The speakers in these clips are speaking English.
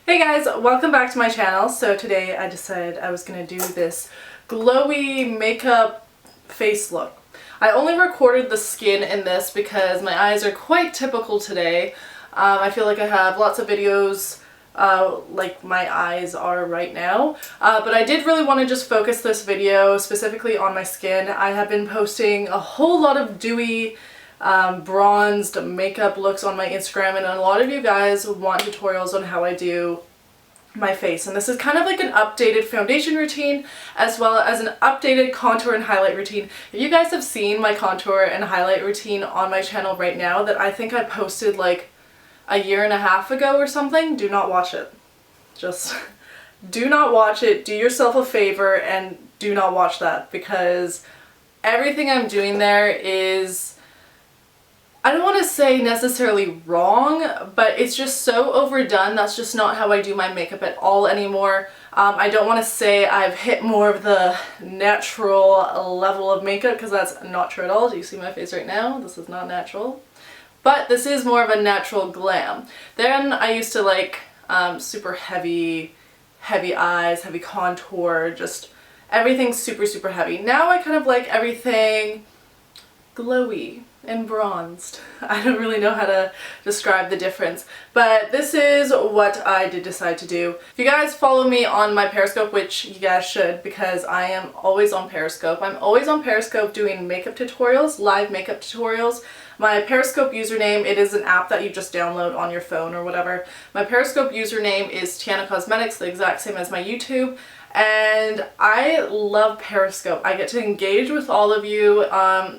Hey guys, welcome back to my channel. So today I decided I was going to do this glowy makeup face look. I only recorded the skin in this because my eyes are quite typical today. I feel like I have lots of videos like my eyes are right now. But I did really want to just focus this video specifically on my skin. I have been posting a whole lot of dewy bronzed makeup looks on my Instagram, and a lot of you guys want tutorials on how I do my face, and this is kind of like an updated foundation routine as well as an updated contour and highlight routine. If you guys have seen my contour and highlight routine on my channel right now that I think I posted like a year and a half ago or something, do not watch it. Just do not watch it. Do yourself a favor and do not watch that, because everything I'm doing there is, I don't want to say necessarily wrong, but it's just so overdone. That's just not how I do my makeup at all anymore. I don't want to say I've hit more of the natural level of makeup, because that's not true at all. Do you see my face right now? This is not natural. But this is more of a natural glam. Then I used to like super heavy eyes, heavy contour, just everything super heavy. Now I kind of like everything glowy and bronzed. I don't really know how to describe the difference, but this is what I did decide to do. If you guys follow me on my Periscope, which you guys should, because I am always on Periscope. I'm always on Periscope doing makeup tutorials, live makeup tutorials. My Periscope username, it is an app that you just download on your phone or whatever. My Periscope username is Tiana Cosmetics, the exact same as my YouTube. And I love Periscope. I get to engage with all of you.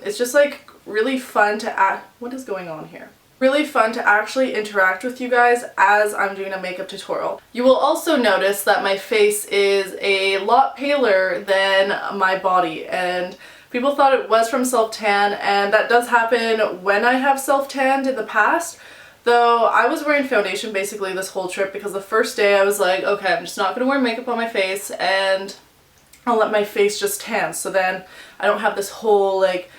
It's just like really fun to what is going on here? Really fun to actually interact with you guys as I'm doing a makeup tutorial. You will also notice that my face is a lot paler than my body, and people thought it was from self-tan, and that does happen when I have self-tanned in the past. Though I was wearing foundation basically this whole trip, because the first day I was like, okay, I'm just not going to wear makeup on my face and I'll let my face just tan, so then I don't have this whole like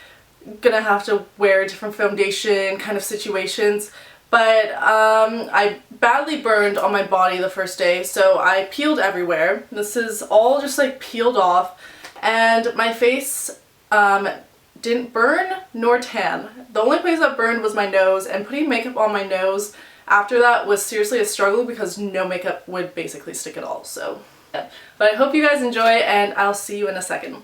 gonna have to wear different foundation kind of situations. But I badly burned on my body the first day, so I peeled everywhere. This is all just like peeled off, and my face didn't burn nor tan. The only place that burned was my nose, and putting makeup on my nose after that was seriously a struggle because no makeup would basically stick at all. So yeah. But I hope you guys enjoy, and I'll see you in a second.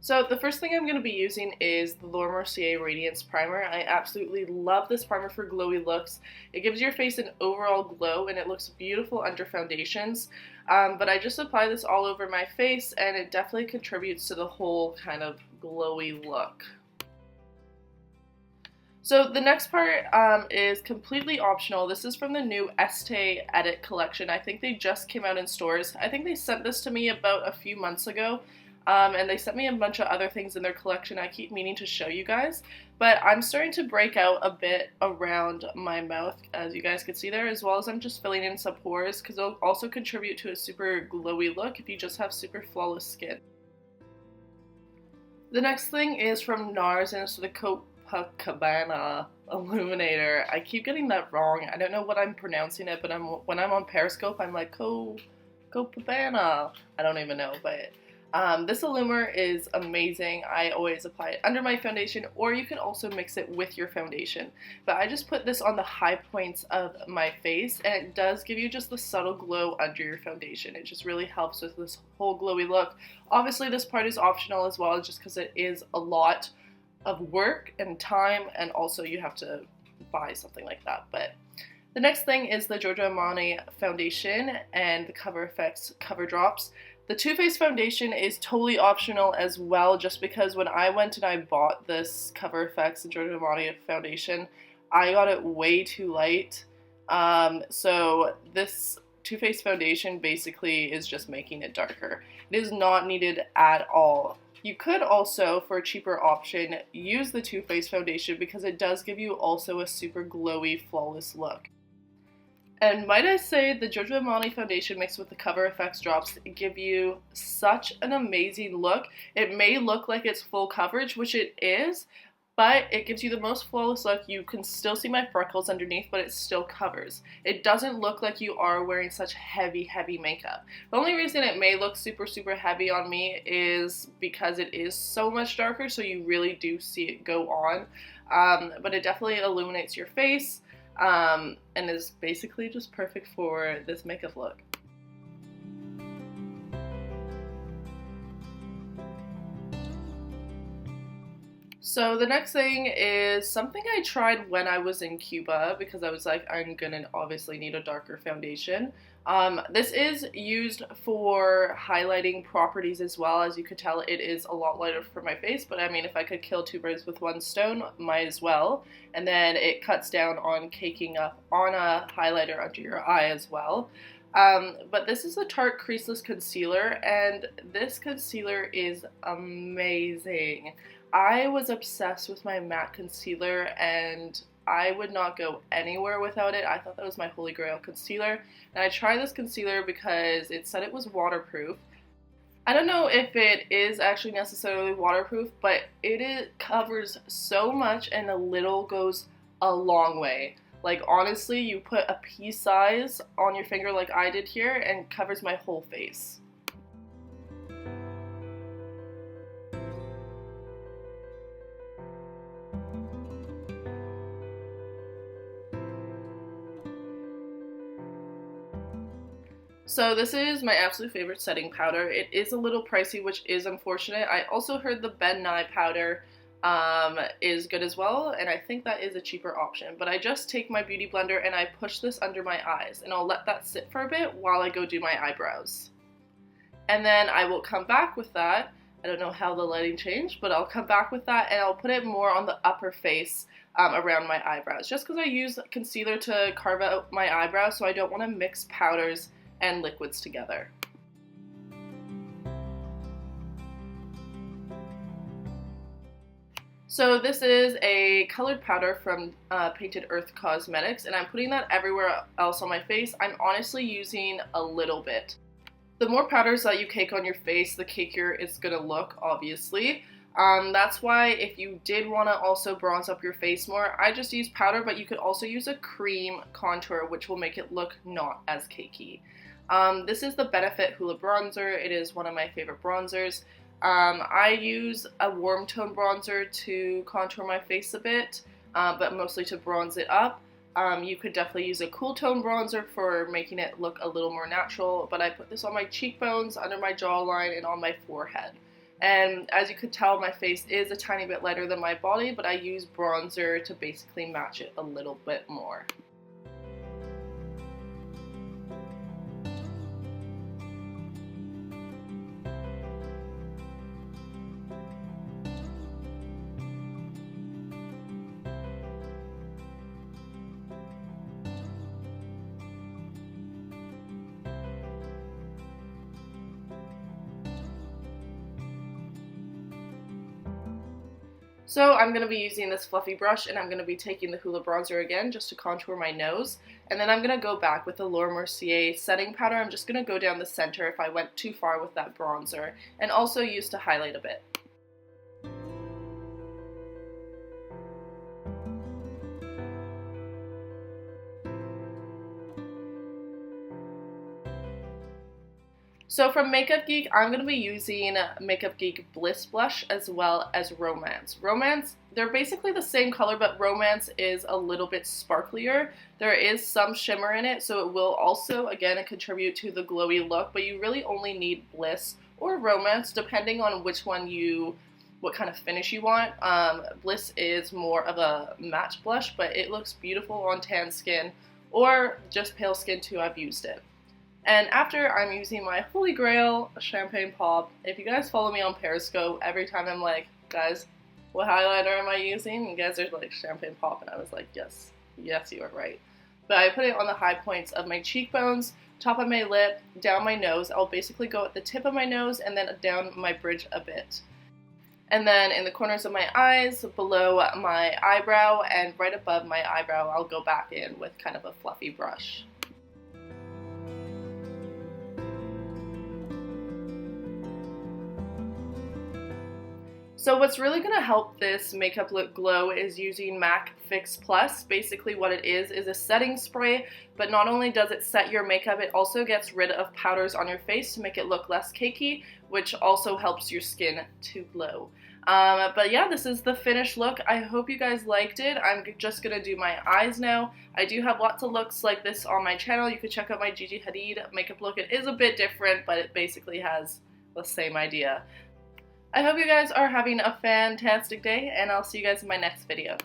So the first thing I'm going to be using is the MERCIER Radiance Primer. I absolutely love this primer for glowy looks. It gives your face an overall glow and it looks beautiful under foundations. But I just apply this all over my face, and it definitely contributes to the whole kind of glowy look. So the next part is completely optional. This is from the new ESTEE Edit collection. I think they just came out in stores. I think they sent this to me about a few months ago. And they sent me a bunch of other things in their collection I keep meaning to show you guys. But I'm starting to break out a bit around my mouth, as you guys can see there, as well as I'm just filling in some pores, because it'll also contribute to a super glowy look if you just have super flawless skin. The next thing is from NARS, and it's the COPACABANA Illuminator. I keep getting that wrong. I don't know what I'm pronouncing it, but when I'm on Periscope, I'm like, Copacabana. I don't even know, but this Illuminator is amazing. I always apply it under my foundation, or you can also mix it with your foundation. But I just put this on the high points of my face, and it does give you just the subtle glow under your foundation. It just really helps with this whole glowy look. Obviously this part is optional as well, just because it is a lot of work and time, and also you have to buy something like that. But the next thing is the Giorgio Armani foundation and the Cover FX cover drops. The Too Faced foundation is totally optional as well, just because when I went and I bought this Cover FX and Giorgio Armani foundation, I got it way too light. So this Too Faced foundation basically is just making it darker. It is not needed at all. You could also, for a cheaper option, use the Too Faced foundation, because it does give you also a super glowy, flawless look. And might I say, the Giorgio Armani foundation mixed with the Cover FX drops give you such an amazing look. It may look like it's full coverage, which it is, but it gives you the most flawless look. You can still see my freckles underneath, but it still covers. It doesn't look like you are wearing such heavy makeup. The only reason it may look super heavy on me is because it is so much darker, so you really do see it go on. But it definitely illuminates your face, and is basically just perfect for this makeup look. So the next thing is something I tried when I was in Cuba, because I was like, I'm gonna obviously need a darker foundation. This is used for highlighting properties as well. As you could tell, it is a lot lighter for my face, but I mean, if I could kill two birds with one stone, might as well. And then it cuts down on caking up on a highlighter under your eye as well. But this is the Tarte Creaseless Concealer, and this concealer is amazing. I was obsessed with my matte concealer, and I would not go anywhere without it. I thought that was my holy grail concealer, and I tried this concealer because it said it was waterproof. I don't know if it is actually necessarily waterproof, but it covers so much, and a little goes a long way. Like, honestly, you put a pea size on your finger like I did here and covers my whole face. So this is my absolute favorite setting powder. It is a little pricey, which is unfortunate. I also heard the Ben Nye powder is good as well, and I think that is a cheaper option. But I just take my beauty blender and I push this under my eyes, and I'll let that sit for a bit while I go do my eyebrows. And then I will come back with that. I don't know how the lighting changed, but I'll come back with that and I'll put it more on the upper face around my eyebrows, just because I use concealer to carve out my eyebrows, so I don't want to mix powders and liquids together. So this is a colored powder from Painted Earth Cosmetics, and I'm putting that everywhere else on my face. I'm honestly using a little bit. The more powders that you cake on your face, the cakier it's gonna look, obviously. That's why if you did want to also bronze up your face more, I just use powder, but you could also use a cream contour, which will make it look not as cakey. This is the Benefit Hoola bronzer. It is one of my favorite bronzers. I use a warm tone bronzer to contour my face a bit, but mostly to bronze it up. You could definitely use a cool tone bronzer for making it look a little more natural, but I put this on my cheekbones, under my jawline, and on my forehead. And as you could tell, my face is a tiny bit lighter than my body, but I use bronzer to basically match it a little bit more. So I'm going to be using this fluffy brush, and I'm going to be taking the Hoola bronzer again just to contour my nose. And then I'm going to go back with the MERCIER setting powder. I'm just going to go down the center if I went too far with that bronzer, and also use to highlight a bit. So from Makeup Geek, I'm going to be using Makeup Geek Bliss Blush as well as Romance. Romance, they're basically the same color, but Romance is a little bit sparklier. There is some shimmer in it, so it will also, again, contribute to the glowy look, but you really only need Bliss or Romance, depending on which one what kind of finish you want. Bliss is more of a matte blush, but it looks beautiful on tan skin or just pale skin too. I've used it. And after, I'm using my holy grail Champagne Pop. If you guys follow me on Periscope, every time I'm like, guys, what highlighter am I using? You guys are like, Champagne Pop, and I was like, yes, you are right. But I put it on the high points of my cheekbones, top of my lip, down my nose. I'll basically go at the tip of my nose and then down my bridge a bit. And then in the corners of my eyes, below my eyebrow, and right above my eyebrow, I'll go back in with kind of a fluffy brush. So what's really going to help this makeup look glow is using MAC Fix Plus. Basically what it is a setting spray, but not only does it set your makeup, it also gets rid of powders on your face to make it look less cakey, which also helps your skin to glow. But yeah, this is the finished look. I hope you guys liked it. I'm just going to do my eyes now. I do have lots of looks like this on my channel. You could check out my Gigi Hadid makeup look. It is a bit different, but it basically has the same idea. I hope you guys are having a fantastic day, and I'll see you guys in my next video.